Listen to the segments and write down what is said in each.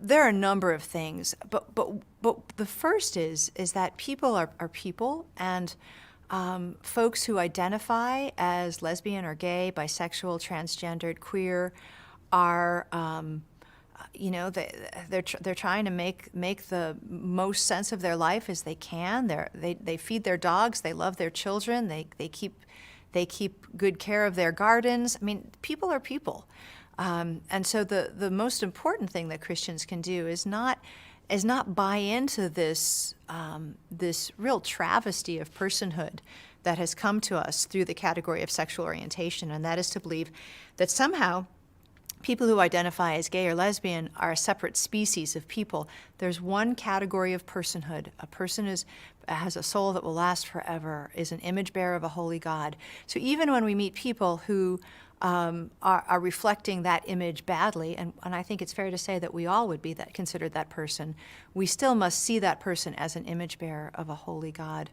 there are a number of things, but the first is that people are people, and folks who identify as lesbian or gay, bisexual, transgendered, queer are, they're trying to make the most sense of their life as they can. They feed their dogs, they love their children, they keep good care of their gardens. I mean, people are people. And so the most important thing that Christians can do is not buy into this real travesty of personhood that has come to us through the category of sexual orientation, and that is to believe that somehow people who identify as gay or lesbian are a separate species of people. There's one category of personhood. A person has a soul that will last forever, is an image bearer of a holy God. So even when we meet people who are reflecting that image badly, and I think it's fair to say that we all would be considered that person, we still must see that person as an image bearer of a holy God.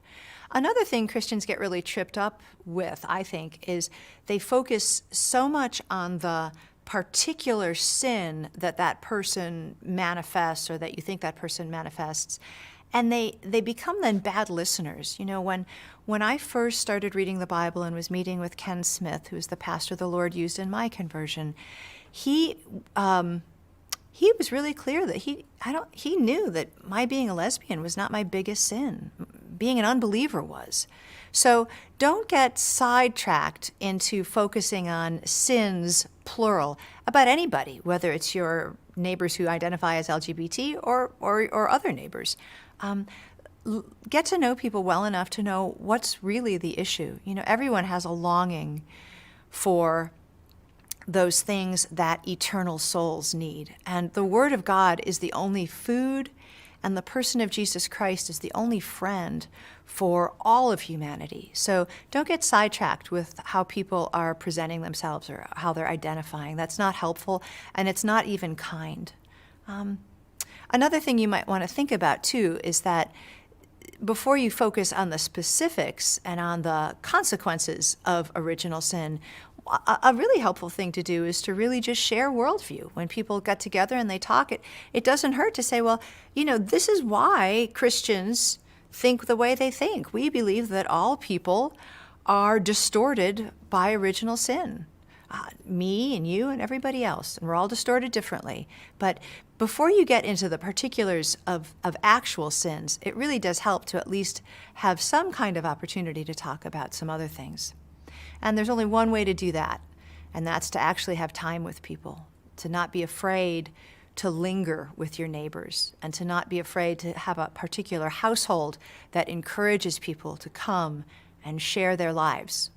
Another thing Christians get really tripped up with, I think, is they focus so much on the particular sin that person manifests, or that you think that person manifests, and they become then bad listeners. You know, when I first started reading the Bible and was meeting with Ken Smith, who was the pastor the Lord used in my conversion, he was really clear that he knew that my being a lesbian was not my biggest sin. Being an unbeliever was. So don't get sidetracked into focusing on sins, plural, about anybody, whether it's your neighbors who identify as LGBT or other neighbors. Get to know people well enough to know what's really the issue. You know, everyone has a longing for those things that eternal souls need. And the Word of God is the only food, and the person of Jesus Christ is the only friend for all of humanity. So don't get sidetracked with how people are presenting themselves or how they're identifying. That's not helpful, and it's not even kind. Another thing you might want to think about, too, is that before you focus on the specifics and on the consequences of original sin, a really helpful thing to do is to really just share worldview. When people get together and they talk, it doesn't hurt to say, well, you know, this is why Christians think the way they think. We believe that all people are distorted by original sin. Me and you and everybody else, and we're all distorted differently. But before you get into the particulars of actual sins, it really does help to at least have some kind of opportunity to talk about some other things. And there's only one way to do that, and that's to actually have time with people, to not be afraid to linger with your neighbors, and to not be afraid to have a particular household that encourages people to come and share their lives.